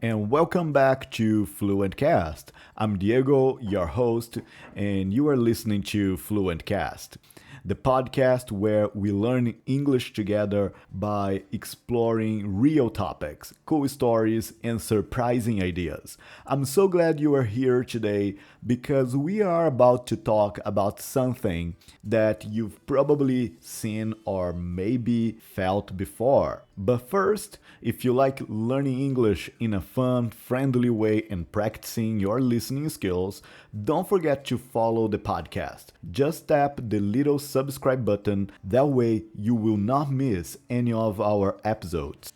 and welcome back to FluentCast. I'm Diego, your host, and you are listening to FluentCast, the podcast where we learn English together by exploring real topics, cool stories, and surprising ideas. I'm so glad you are here today because we are about to talk about something that you've probably seen or maybe felt before. But first, if you like learning English in a fun, friendly way and practicing your listening skills, don't forget to follow the podcast. Just tap the little subscribe button, that way you will not miss any of our episodes.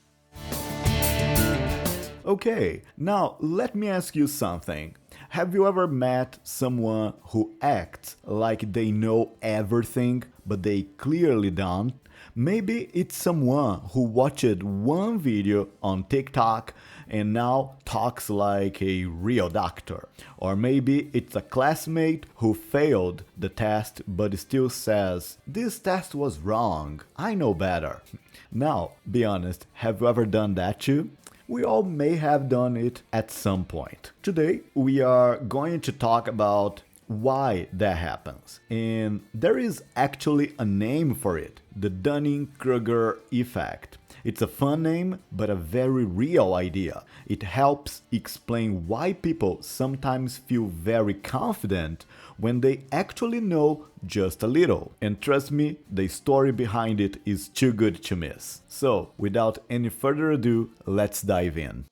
Okay, now let me ask you something. Have you ever met someone who acts like they know everything, but they clearly don't? Maybe it's someone who watched one video on TikTok and now talks like a real doctor. Or maybe it's a classmate who failed the test but still says, "This test was wrong, I know better." Now, be honest, have you ever done that too? We all may have done it at some point. Today, we are going to talk about why that happens. And there is actually a name for it, the Dunning-Kruger Effect. It's a fun name, but a very real idea. It helps explain why people sometimes feel very confident when they actually know just a little. And trust me, the story behind it is too good to miss. So, without any further ado, let's dive in.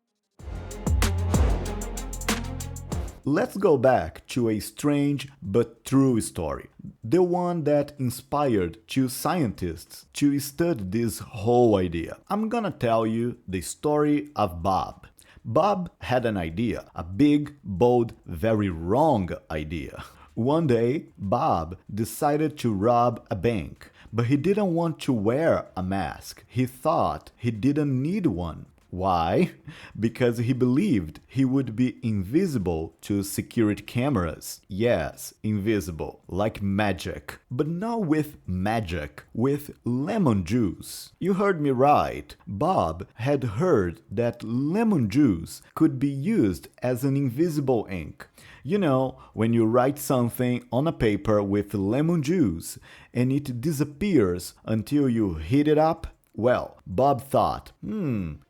Let's go back to a strange but true story. The one that inspired two scientists to study this whole idea. I'm gonna tell you the story of Bob. Bob had an idea, a big, bold, very wrong idea. One day, Bob decided to rob a bank, but he didn't want to wear a mask. He thought he didn't need one. Why? Because he believed he would be invisible to security cameras. Yes, invisible, like magic. But not with magic, with lemon juice. You heard me right. Bob had heard that lemon juice could be used as an invisible ink. You know, when you write something on a paper with lemon juice and it disappears until you heat it up. Well, Bob thought,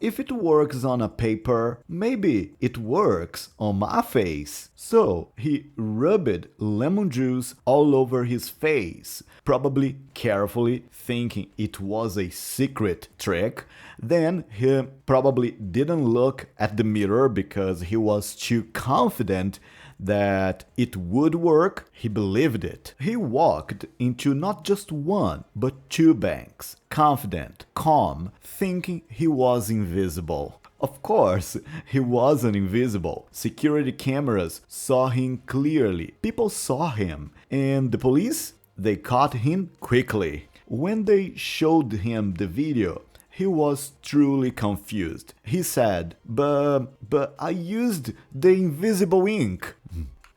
if it works on a paper, maybe it works on my face. So he rubbed lemon juice all over his face, probably carefully thinking it was a secret trick. Then he probably didn't look at the mirror because he was too confident that it would work. He believed it. He walked into not just one, but two banks, confident, calm, thinking he was invisible. Of course, he wasn't invisible. Security cameras saw him clearly. People saw him. And the police? They caught him quickly. When they showed him the video, he was truly confused. He said, but I used the invisible ink.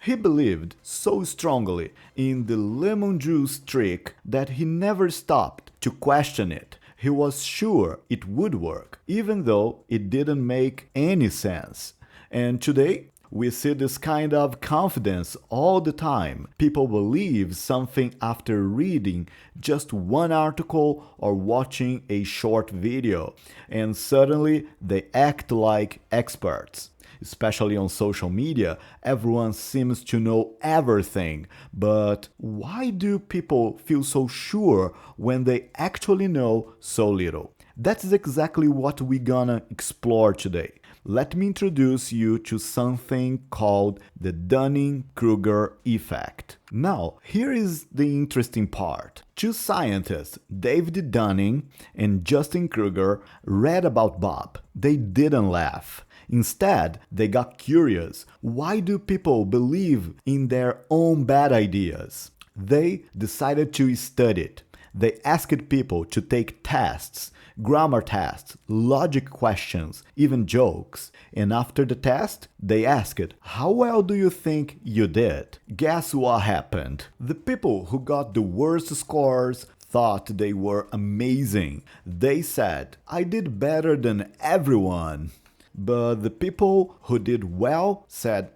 He believed so strongly in the lemon juice trick that he never stopped to question it. He was sure it would work, even though it didn't make any sense. And today, we see this kind of confidence all the time. People believe something after reading just one article or watching a short video, and suddenly they act like experts. Especially on social media, everyone seems to know everything. But why do people feel so sure when they actually know so little? That's exactly what we're gonna explore today. Let me introduce you to something called the Dunning-Kruger Effect. Now, here is the interesting part. Two scientists, David Dunning and Justin Kruger, read about Bob. They didn't laugh. Instead, they got curious. Why do people believe in their own bad ideas? They decided to study it. They asked people to take tests, grammar tests, logic questions, even jokes. And after the test, they asked, "How well do you think you did?" Guess what happened? The people who got the worst scores thought they were amazing. They said, "I did better than everyone." But the people who did well said,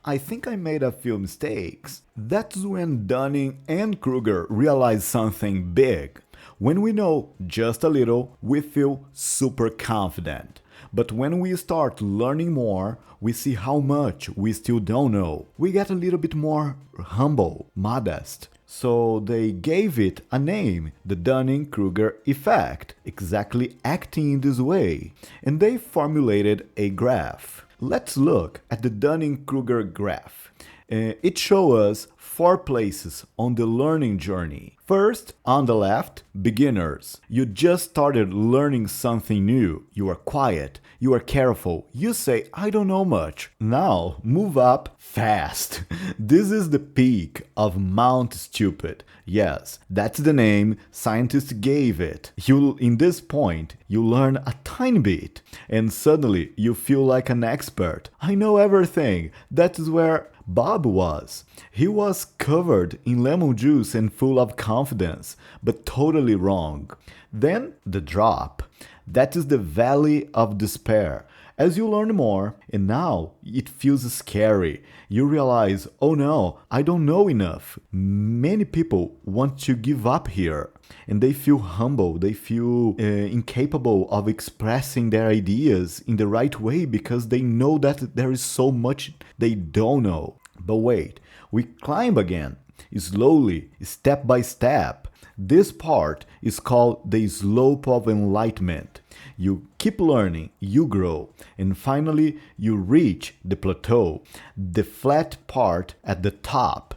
I think I made a few mistakes. That's when Dunning and Kruger realized something big. When we know just a little, we feel super confident. But when we start learning more, we see how much we still don't know. We get a little bit more humble, modest. So they gave it a name, the Dunning-Kruger Effect, exactly acting in this way. And they formulated a graph. Let's look at the Dunning-Kruger graph. It shows us 4 places on the learning journey. First, on the left, beginners. You just started learning something new. You are quiet. You are careful. You say, I don't know much. Now, move up fast. This is the peak of Mount Stupid. Yes, that's the name scientists gave it. In this point, you learn a tiny bit, and suddenly you feel like an expert. I know everything. That is where Bob was. He was covered in lemon juice and full of confidence, but totally wrong. Then the drop. That is the valley of despair. As you learn more, and now it feels scary, you realize, oh no, I don't know enough. Many people want to give up here, and they feel humble, they feel incapable of expressing their ideas in the right way because they know that there is so much they don't know. But wait, we climb again, slowly, step by step. This part is called the slope of enlightenment. You keep learning, you grow, and finally you reach the plateau, the flat part at the top.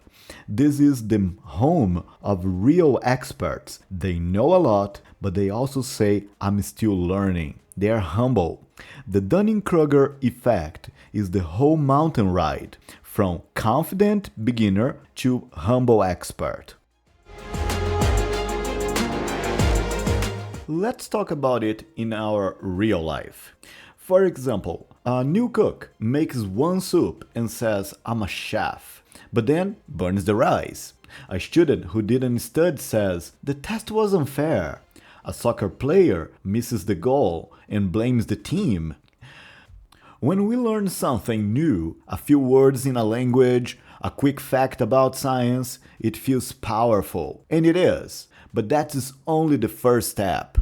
This is the home of real experts. They know a lot, but they also say, I'm still learning. They are humble. The Dunning-Kruger effect is the whole mountain ride, from confident beginner to humble expert. Let's talk about it in our real life. For example, a new cook makes one soup and says, I'm a chef, but then burns the rice. A student who didn't study says, the test was unfair. A soccer player misses the goal and blames the team. When we learn something new, a few words in a language, a quick fact about science, it feels powerful. And it is. But that is only the first step.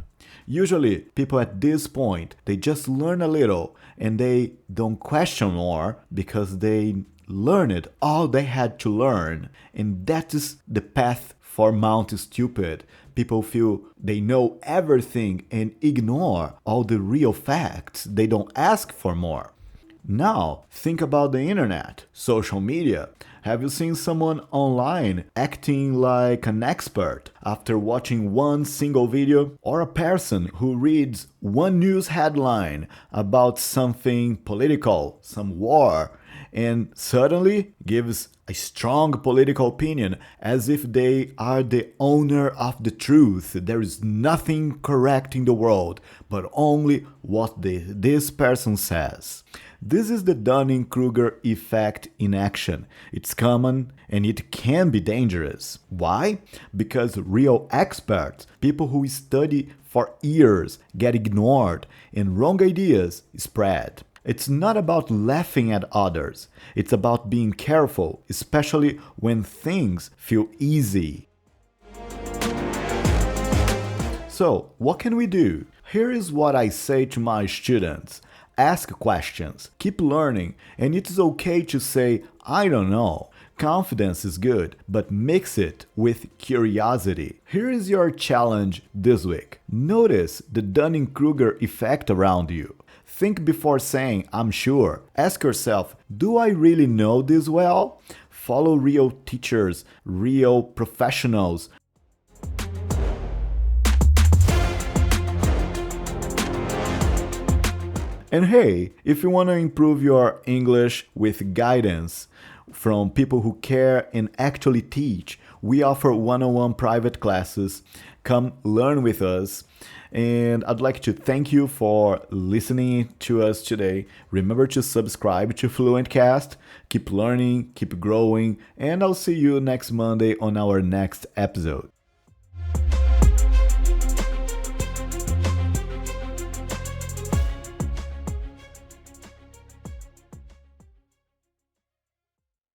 Usually, people at this point, they just learn a little and they don't question more because they learned all they had to learn. And that is the path for Mount Stupid. People feel they know everything and ignore all the real facts. They don't ask for more. Now, think about the internet, social media. Have you seen someone online acting like an expert after watching one single video? Or a person who reads one news headline about something political, some war, and suddenly gives a strong political opinion as if they are the owner of the truth. There is nothing correct in the world, but only what this person says. This is the Dunning-Kruger effect in action. It's common and it can be dangerous. Why? Because real experts, people who study for years, get ignored and wrong ideas spread. It's not about laughing at others. It's about being careful, especially when things feel easy. So, what can we do? Here is what I say to my students. Ask questions, keep learning, and it is okay to say, I don't know. Confidence is good, but mix it with curiosity. Here is your challenge this week. Notice the Dunning-Kruger effect around you. Think before saying, I'm sure. Ask yourself, do I really know this well? Follow real teachers, real professionals. And hey, if you want to improve your English with guidance from people who care and actually teach, we offer one-on-one private classes. Come learn with us. And I'd like to thank you for listening to us today. Remember to subscribe to FluentCast. Keep learning, keep growing, and I'll see you next Monday on our next episode.